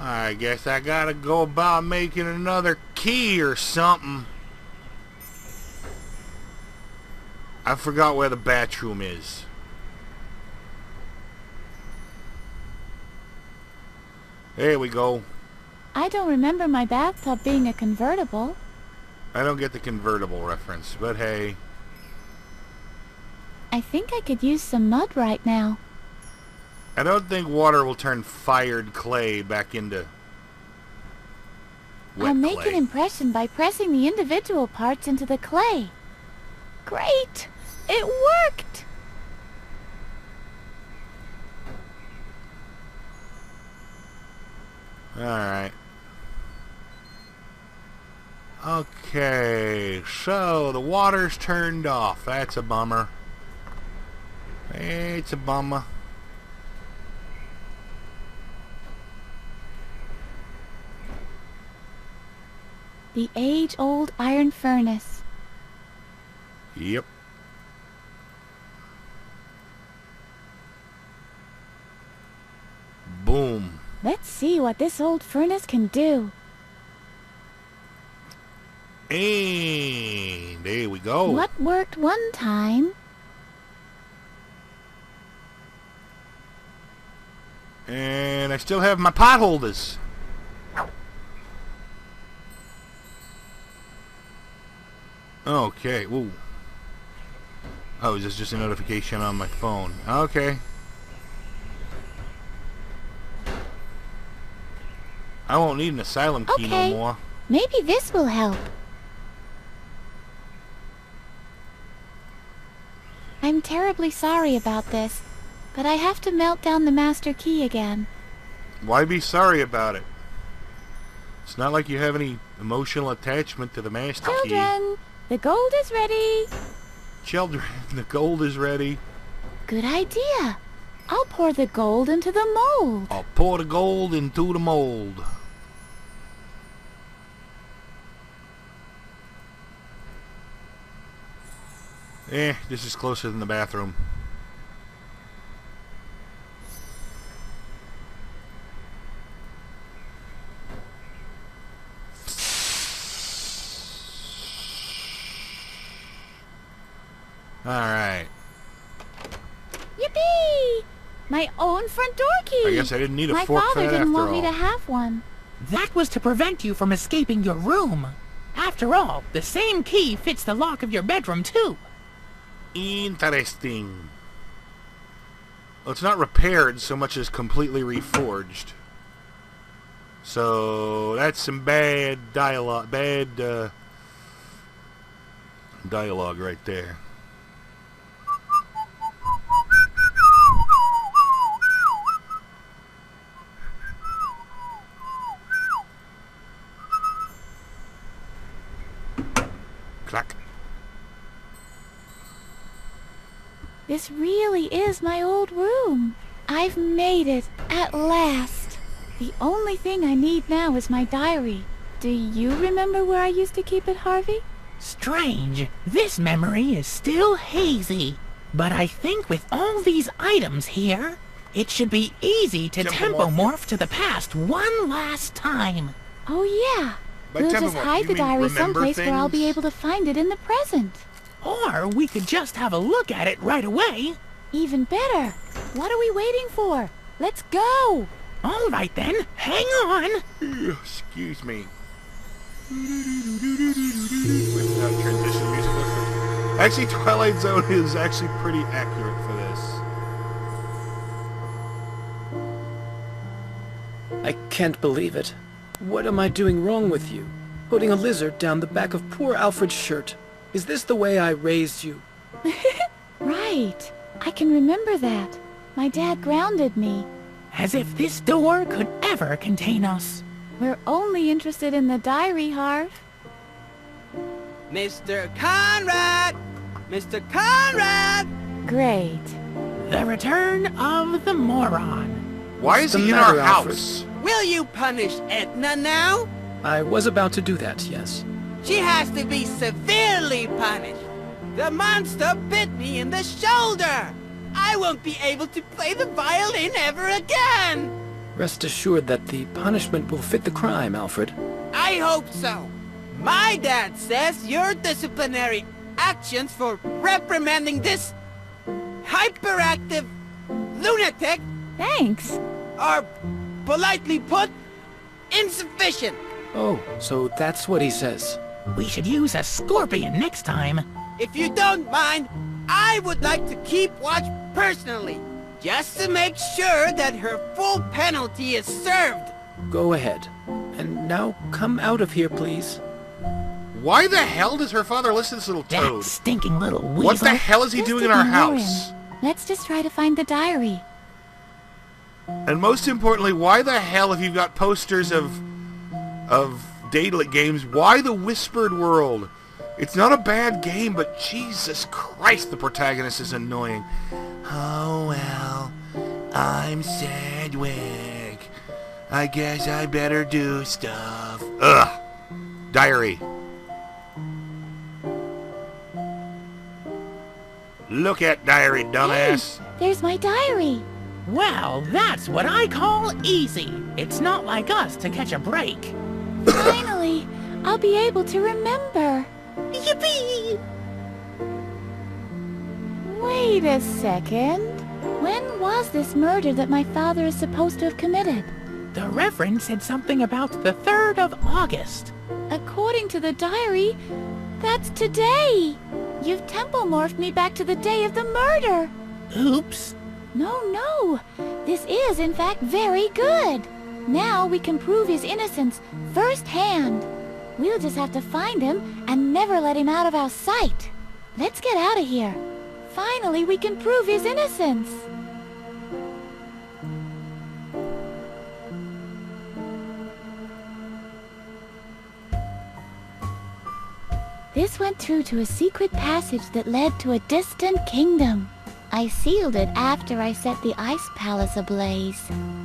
I guess I gotta go about making another key or something. I forgot where the bathroom is. There we go. I don't remember my bathtub being a convertible. I don't get the convertible reference, but hey. I think I could use some mud right now. I don't think water will turn fired clay back into wet I'll make clay. an impression by pressing the individual parts into the clay. Great! It worked! Alright. Okay, so the water's turned off. That's a bummer. It's a bummer. The age-old iron furnace. Yep. Boom. Let's see what this old furnace can do. And there we go. What worked one time And I still have my pot holders. Okay. Ooh. Oh, is this just a notification on my phone? Okay. I won't need an asylum key no more. Maybe this will help. I'm terribly sorry about this, but I have to melt down the master key again. Why be sorry about it? It's not like you have any emotional attachment to the master key. Children, the gold is ready. Children, the gold is ready. Good idea. I'll pour the gold into the mold. I'll pour the gold into the mold. This is closer than the bathroom. Alright. Yippee! My own front door key! I guess I didn't need a My fork for father that didn't after want all. me to have one. That was to prevent you from escaping your room. After all, the same key fits the lock of your bedroom, too. Interesting. Well, it's not repaired so much as completely reforged. So that's some bad dialogue, dialogue right there. Clack. This really is my old room. I've made it, at last. The only thing I need now is my diary. Do you remember where I used to keep it, Harvey? Strange. This memory is still hazy. But I think with all these items here, it should be easy to tempomorph to the past one last time. Oh yeah. By We'll just tempomorph, hide you the mean diary remember someplace where I'll be things? able to find it in the present. Or we could just have a look at it right away. Even better. What are we waiting for? Let's go! All right then, hang on. Excuse me. Transition music. Actually, Twilight Zone is actually pretty accurate for this. I can't believe it. What am I doing wrong with you? Putting a lizard down the back of poor Alfred's shirt. Is this the way I raised you? Right. I can remember that. My dad grounded me. As if this door could ever contain us. We're only interested in the diary, Harv. Mr. Conrad! Mr. Conrad! Great. The return of the moron. Why is the he in matter, our Alfred? house? Will you punish Edna now? I was about to do that, yes. She has to be severely punished. The monster bit me in the shoulder. I won't be able to play the violin ever again. Rest assured that the punishment will fit the crime, Alfred. I hope so. My dad says your disciplinary actions for reprimanding this hyperactive lunatic Thanks. are, politely put, insufficient. Oh, so that's what he says. We should use a scorpion next time. If you don't mind, I would like to keep watch personally, just to make sure that her full penalty is served. Go ahead. And now come out of here, please. Why the hell does her father listen to this little That toad? stinking little weasel. What the hell is he Just doing in our ignore house? him. Let's just try to find the diary. And most importantly, why the hell, if you've got posters of Daedalic games, why the Whispered World? It's not a bad game, but Jesus Christ, the protagonist is annoying. Oh, well, I'm Sedgwick. I guess I better do stuff. Ugh. Diary. Look at diary, dumbass. Hey, there's my diary. Well, that's what I call easy. It's not like us to catch a break. Finally, I'll be able to remember. Yippee! Wait a second. When was this murder that my father is supposed to have committed? The Reverend said something about the 3rd of August. According to the diary, that's today. You've tempo-morphed me back to the day of the murder. Oops. No. This is, in fact, very good. Now we can prove his innocence firsthand. We'll just have to find him and never let him out of our sight. Let's get out of here. Finally, we can prove his innocence. This went through to a secret passage that led to a distant kingdom. I sealed it after I set the ice palace ablaze.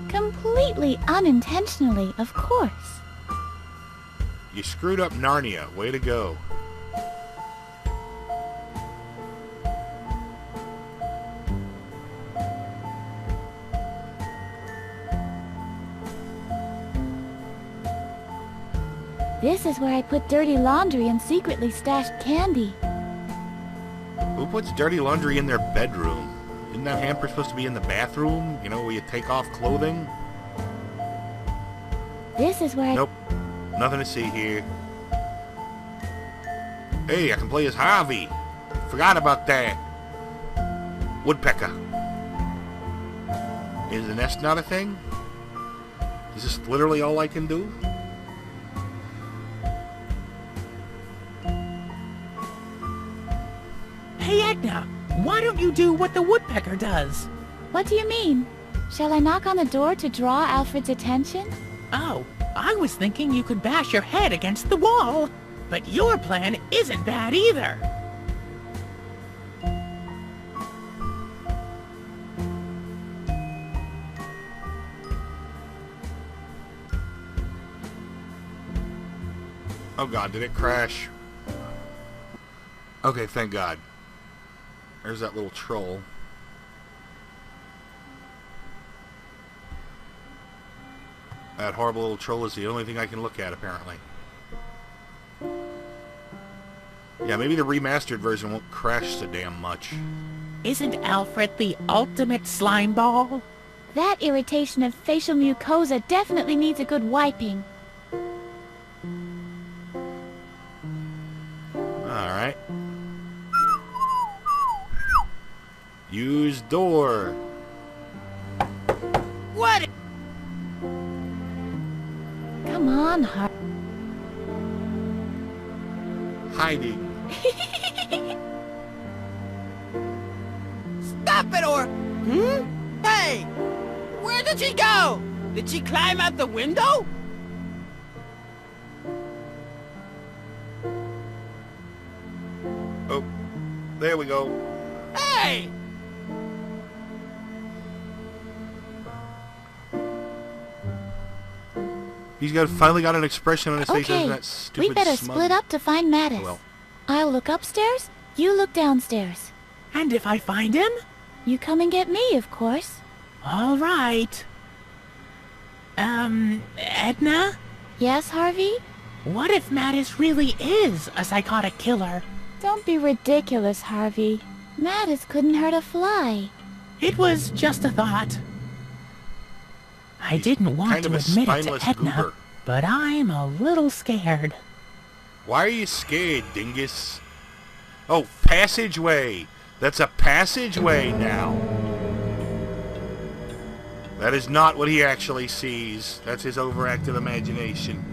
Completely unintentionally, of course. You screwed up Narnia. Way to go. This is where I put dirty laundry and secretly stashed candy. Who puts dirty laundry in their bedroom? Isn't that hamper supposed to be in the bathroom? You know, where you take off clothing? This is where Nope. Nothing to see here. Hey, I can play as Harvey. Forgot about that. Woodpecker. Is the nest not a thing? Is this literally all I can do? Hey, Edna, why don't you do what the woodpecker does? What do you mean? Shall I knock on the door to draw Alfred's attention? Oh, I was thinking you could bash your head against the wall. But your plan isn't bad either. Oh god, did it crash? Okay, thank god. There's that little troll. That horrible little troll is the only thing I can look at, apparently. Yeah, maybe the remastered version won't crash so damn much. Isn't Alfred the ultimate slime ball? That irritation of facial mucosa definitely needs a good wiping. Alright. Use door. What? Come on, Harvey. Hiding. Stop it or... Hey! Where did she go? Did she climb out the window? Oh, there we go. Hey! He's finally got an expression on his face, Okay, isn't that stupid we better smug? split up to find Mattis. Well. I'll look upstairs, you look downstairs. And if I find him? You come and get me, of course. All right. Edna? Yes, Harvey? What if Mattis really is a psychotic killer? Don't be ridiculous, Harvey. Mattis couldn't hurt a fly. It was just a thought. I didn't want kind to of a admit it to spineless Edna, goober. but I'm a little scared. Why are you scared, dingus? Oh, passageway. That's a passageway now. That is not what he actually sees. That's his overactive imagination.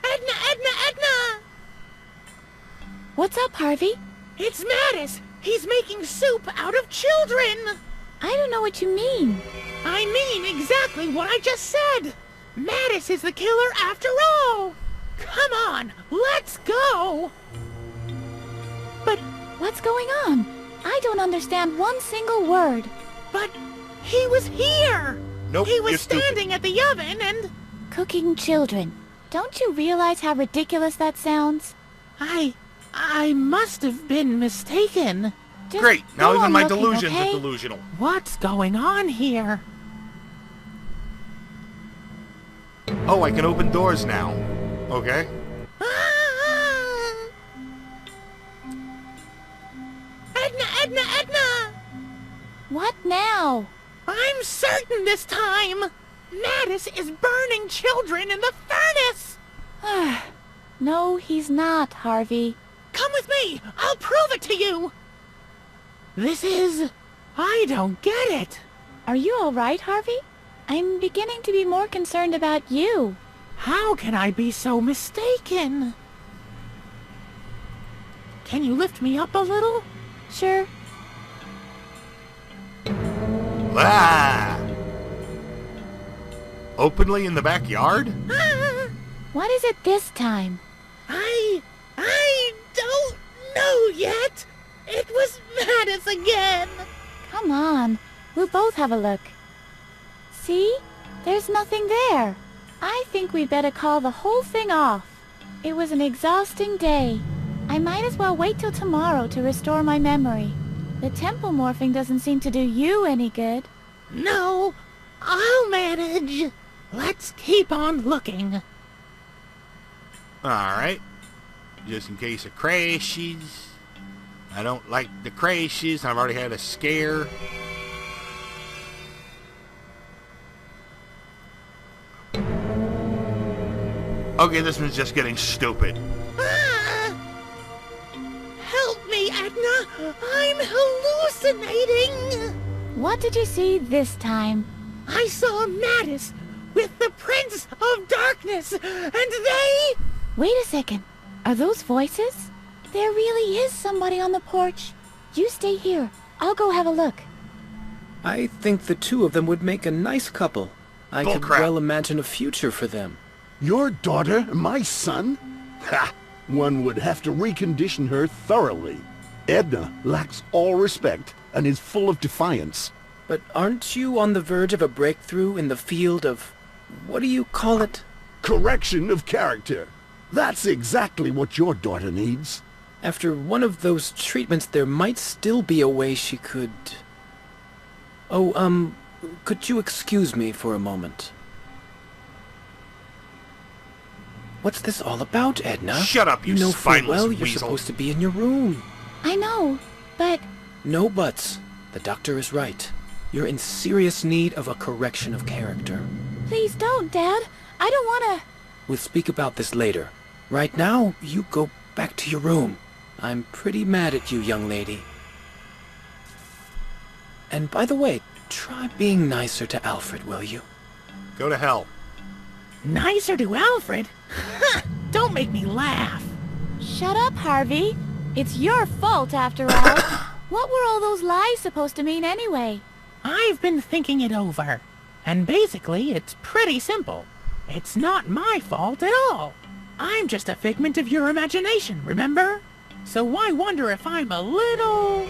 Edna, Edna, Edna! What's up, Harvey? It's Mattis! He's making soup out of children! I don't know what you mean. I mean exactly what I just said! Mattis is the killer after all! Come on, let's go! But What's going on? I don't understand one single word. But he was here! Nope, He was you're stupid. standing at the oven and... Cooking children. Don't you realize how ridiculous that sounds? I must have been mistaken. Just Great. Now go even on my looking, delusions okay? are delusional. What's going on here? Oh, I can open doors now. Okay. Ah! Edna, Edna, Edna! What now? I'm certain this time! Mattis is burning children in the furnace! No, he's not, Harvey. Come with me! I'll prove it to you! This is... I don't get it. Are you all right, Harvey? I'm beginning to be more concerned about you. How can I be so mistaken? Can you lift me up a little? Sure. Ah! Openly in the backyard? Ah, What is it this time? I don't know yet. It was Mattis again. Come on. We'll both have a look. See? There's nothing there. I think we'd better call the whole thing off. It was an exhausting day. I might as well wait till tomorrow to restore my memory. The temple morphing doesn't seem to do you any good. No, I'll manage. Let's keep on looking. Alright. Just in case it crashes. I don't like the crashes. I've already had a scare. Okay, this one's just getting stupid. Ah! Help me, Edna. I'm hallucinating. What did you see this time? I saw Mattis with the Prince of Darkness, and they... Wait a second. Are those voices? There really is somebody on the porch. You stay here. I'll go have a look. I think the two of them would make a nice couple. I could Bullcrap. well imagine a future for them. Your daughter, my son? Ha! One would have to recondition her thoroughly. Edna lacks all respect and is full of defiance. But aren't you on the verge of a breakthrough in the field of... what do you call it? Correction of character. That's exactly what your daughter needs. After one of those treatments, there might still be a way she could... Oh, could you excuse me for a moment? What's this all about, Edna? Shut up, you know full spineless well you're weasel. supposed to be in your room. I know, but No buts. The doctor is right. You're in serious need of a correction of character. please don't, Dad. I don't want to... We'll speak about this later. Right now, you go back to your room. I'm pretty mad at you, young lady. And by the way, try being nicer to Alfred, will you? Go to hell. Nicer to Alfred? Ha! Don't make me laugh. Shut up, Harvey. It's your fault, after all. What were all those lies supposed to mean anyway? I've been thinking it over. And basically, it's pretty simple. It's not my fault at all. I'm just a figment of your imagination, remember? So why wonder if I'm a little...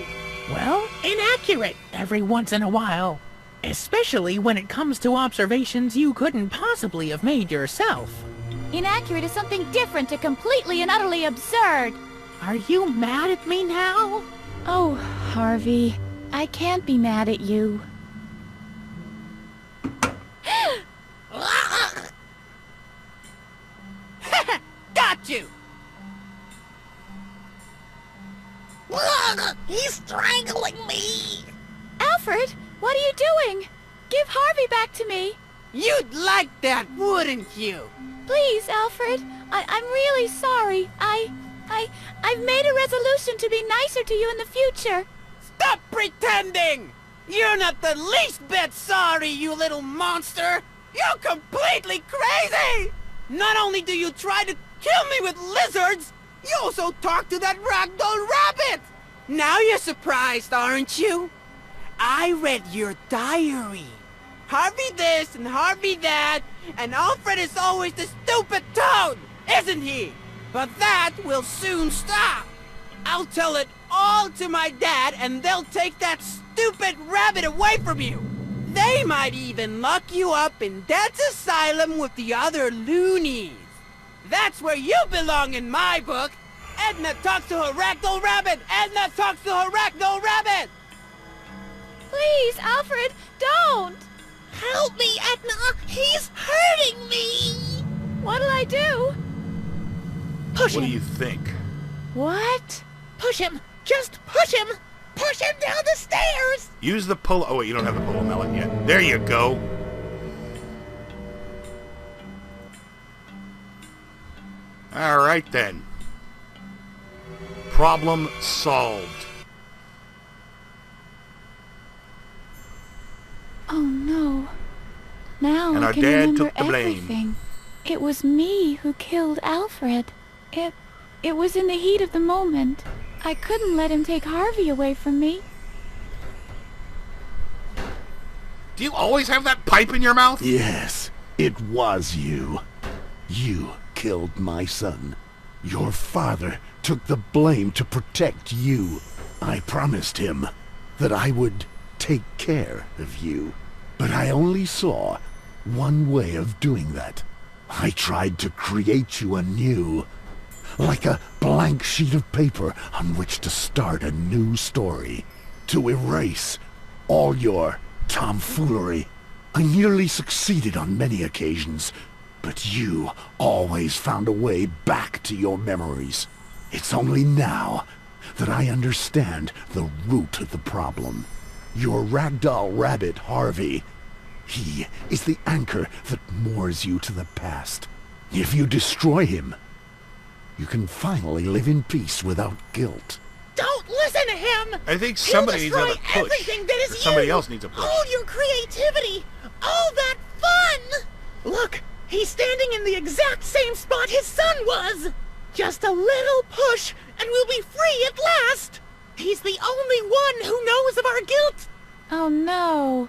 well, inaccurate every once in a while. Especially when it comes to observations you couldn't possibly have made yourself. Inaccurate is something different to completely and utterly absurd. Are you mad at me now? Oh, Harvey, I can't be mad at you. Got you! He's strangling me! Alfred, what are you doing? Give Harvey back to me. You'd like that, wouldn't you? Please, Alfred. I'm really sorry. I've made a resolution to be nicer to you in the future. Stop pretending! You're not the least bit sorry, you little monster! You're completely crazy! Not only do you try to kill me with lizards, you also talk to that ragdoll rabbit! Now you're surprised, aren't you? I read your diary. Harvey this and Harvey that, and Alfred is always the stupid toad, isn't he? But that will soon stop. I'll tell it all to my dad, and they'll take that stupid rabbit away from you. They might even lock you up in Dad's asylum with the other loonies. That's where you belong in my book. Edna talks to her ragdoll rabbit. Edna talks to her ragdoll rabbit. Please, Alfred, don't! Help me, Edna! He's hurting me! What'll I do? Push What him! do you think? What? Push him! Just push him! Push him down the stairs! Use the polo... Oh, wait, you don't have the polo melon yet. There you go. Alright, then. Problem solved. Oh no. Now And I our can dad remember took the blame. everything. It was me who killed Alfred. It was in the heat of the moment. I couldn't let him take Harvey away from me. Do you always have that pipe in your mouth? Yes, it was you. You killed my son. Your father took the blame to protect you. I promised him that I would take care of you. But I only saw one way of doing that. I tried to create you anew, like a blank sheet of paper on which to start a new story, to erase all your tomfoolery. I nearly succeeded on many occasions, but you always found a way back to your memories. It's only now that I understand the root of the problem. Your ragdoll rabbit, Harvey. He is the anchor that moors you to the past. If you destroy him, you can finally live in peace without guilt. Don't listen to him! I think He'll somebody needs destroy another push. everything that is Or somebody you! else needs a push. All your creativity! All that fun! Look, he's standing in the exact same spot his son was! Just a little push, and we'll be free at last! He's the only one who knows of our guilt! Oh no.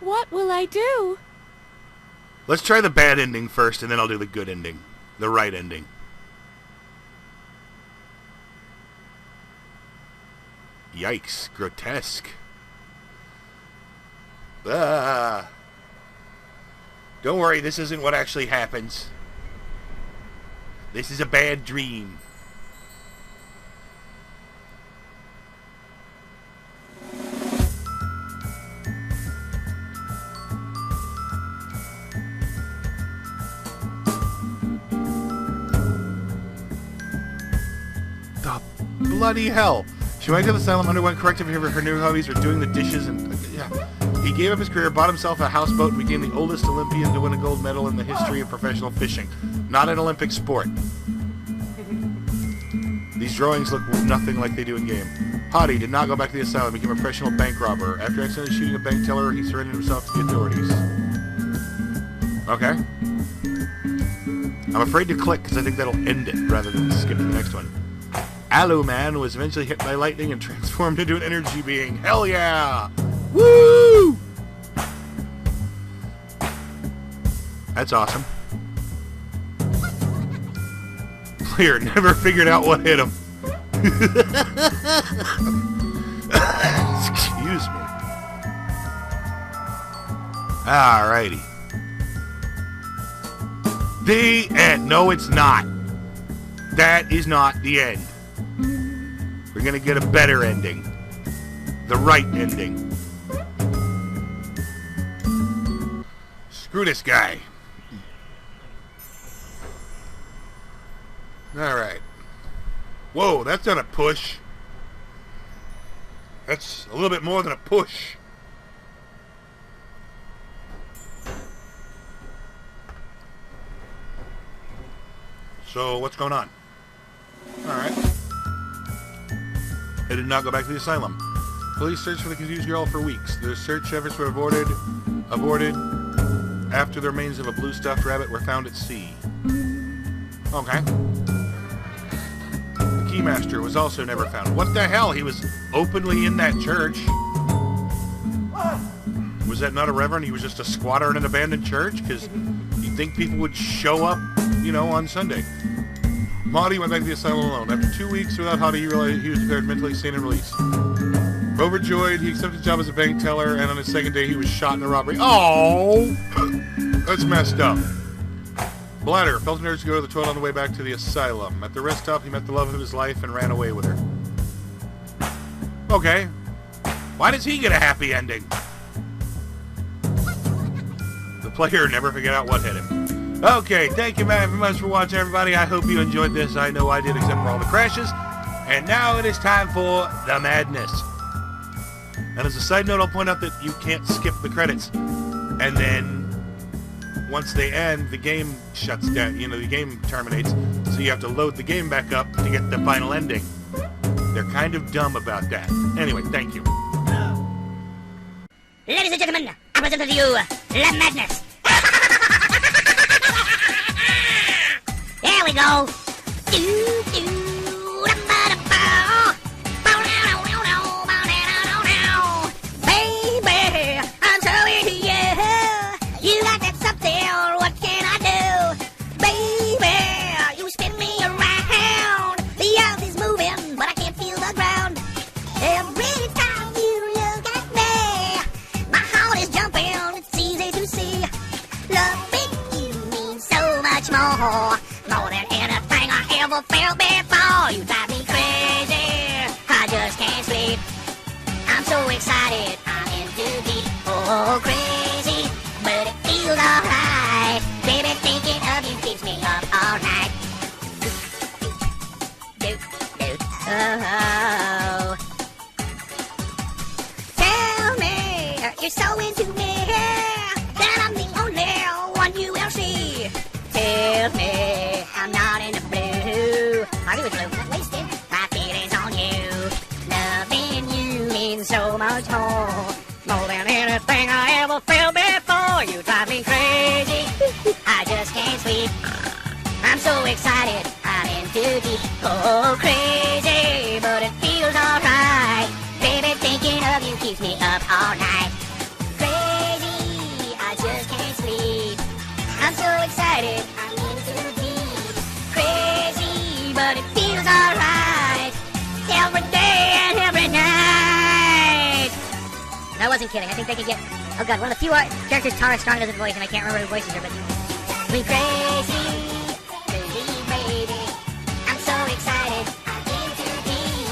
What will I do? Let's try the bad ending first, and then I'll do the good ending. The right ending. Yikes. Grotesque. Ah. Don't worry, this isn't what actually happens. This is a bad dream. The bloody hell. She went to the asylum, underwent corrective behavior for her new hobbies, or doing the dishes, and... yeah. He gave up his career, bought himself a houseboat, and became the oldest Olympian to win a gold medal in the history of professional fishing. Not an Olympic sport. These drawings look nothing like they do in game. Hottie did not go back to the asylum, became a professional bank robber. After accidentally shooting a bank teller, he surrendered himself to the authorities. Okay. I'm afraid to click because I think that'll end it rather than skip to the next one. Aloe Man was eventually hit by lightning and transformed into an energy being. Hell yeah! Woo! That's awesome. Player never figured out what hit him. Excuse me. Alrighty. The end. No, it's not. That is not the end. You're gonna get a better ending. The right ending. Screw this guy. Alright. Whoa, that's not a push. That's a little bit more than a push. So, what's going on? Alright. They did not go back to the asylum. Police searched for the confused girl for weeks. Their search efforts were aborted after the remains of a blue stuffed rabbit were found at sea. Okay. The keymaster was also never found. What the hell? He was openly in that church. Was that not a reverend? He was just a squatter in an abandoned church? Because you'd think people would show up, you know, on Sunday. Mahdi went back to the asylum alone. After 2 weeks without Hadi, he realized he was declared mentally sane and released. Overjoyed, he accepted a job as a bank teller, and on his second day, he was shot in a robbery. Oh, that's messed up. Bladder felt an urge to go to the toilet on the way back to the asylum. At the rest stop, he met the love of his life and ran away with her. Okay. Why does he get a happy ending? The player never figured out what hit him. Okay, thank you very much for watching, everybody. I hope you enjoyed this. I know I did, except for all the crashes. And now it is time for the madness. And as a side note, I'll point out that you can't skip the credits. And then, once they end, the game shuts down. You know, the game terminates. So you have to load the game back up to get the final ending. They're kind of dumb about that. Anyway, thank you. Ladies and gentlemen, I present to you La Madness. There we go. Baby, I'm so into you. You got that something, what can I do? Baby, you spin me around. The earth is moving, but I can't feel the ground. Every time you look at me, my heart is jumping, it's easy to see. Loving you means so much more than anything I ever felt before. You drive me crazy, I just can't sleep. I'm so excited, I'm in too deep. Oh, crazy, but it feels alright. Baby, thinking of you keeps me up all night. Oh. Tell me, you're so into me that I'm the only one you will see. Tell me I'm not in the blue. Harvey was blue, not wasted. My feelings on you. Loving you means so much more than anything I ever felt before. You drive me crazy, I just can't sleep. I'm so excited, I'm in too deep. Oh, crazy, but it feels alright. Baby, thinking of you keeps me up all night. Crazy, I just can't sleep. I'm so excited, I'm in too deep. Crazy, but it feels alright. Every day and every night. I wasn't kidding, I think they could get... Oh god, one of the few characters Tara Strong doesn't voice, and I can't remember who voices her, but... We crazy, crazy baby. I'm so excited, I'm in too deep.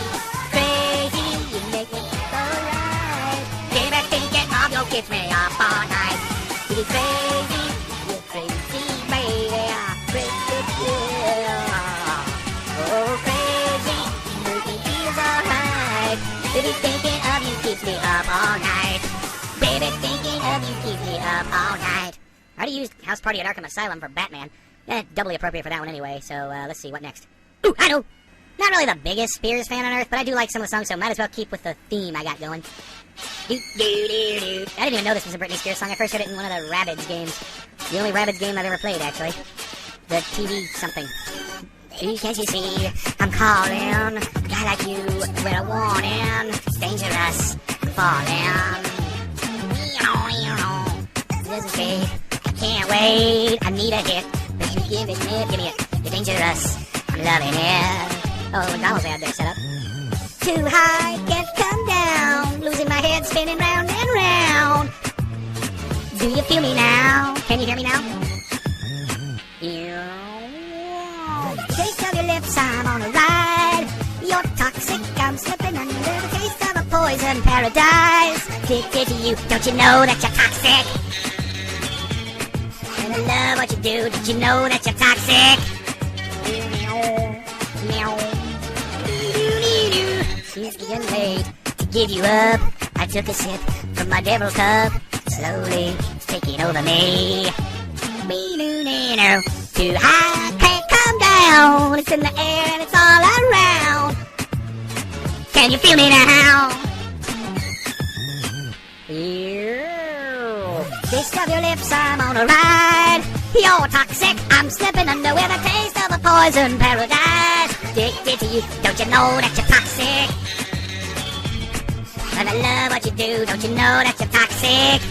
Crazy, you make me feel alright. Baby, thinking of you keeps me up all night. You crazy, you're crazy baby. Crazy, oh crazy, you make me feel alright. Baby, thinking of you keeps me up all night. Baby, thinking of you keeps me up all night. I already used House Party at Arkham Asylum for Batman. Doubly appropriate for that one anyway, so let's see, what next? Ooh, I know! Not really the biggest Spears fan on Earth, but I do like some of the songs, so might as well keep with the theme I got going. I didn't even know this was a Britney Spears song. I first heard it in one of the Rabbids games. The only Rabbids game I've ever played, actually. The TV something. Can't you see, I'm calling. A guy like you, with a warning. It's dangerous, falling. This is great. I can't wait. I need a hit. But you give me it. You're dangerous. I'm loving it. Oh, McDonald's ad there set up. Too high, can't come down. Losing my head, spinning round and round. Do you feel me now? Can you hear me now? Taste of your lips, I'm on a ride. Your talk toxic. I'm slipping under the taste of a poison paradise. Addicted to you, don't you know that you're toxic? And I love what you do, don't you know that you're toxic? She's getting late to give you up. I took a sip from my devil cup. Slowly, it's taking over me. Too high, can't come down. It's in the air and it's all around. Can you feel me now? Taste of your lips, I'm on a ride. You're toxic, I'm slipping under with a taste of a poison paradise. Addicted to you, don't you know that you're toxic? And I love what you do, don't you know that you're toxic?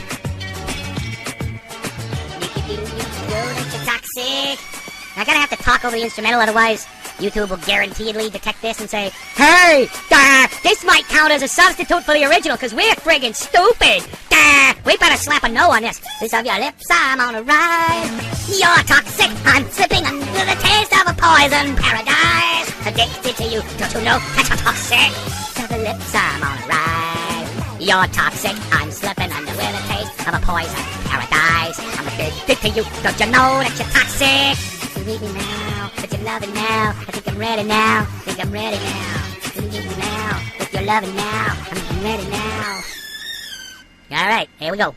You know that you're toxic. I gotta have to talk over the instrumental, otherwise YouTube will guaranteedly detect this and say, hey, this might count as a substitute for the original, cause we're friggin' stupid. We better slap a no on this. Taste of your lips, I'm on a ride. You're toxic, I'm slipping under the taste of a poison paradise. Addicted to you, don't you know that you're toxic? Taste of your lips, I'm on a ride. You're toxic, I'm slipping under with a taste of a poison paradise. I'm addicted to you, don't you know that you're toxic? You need me now, but you're loving now. I think I'm ready now, I think I'm ready now. You need me now, but you're loving now. I'm ready now. Alright, here we go.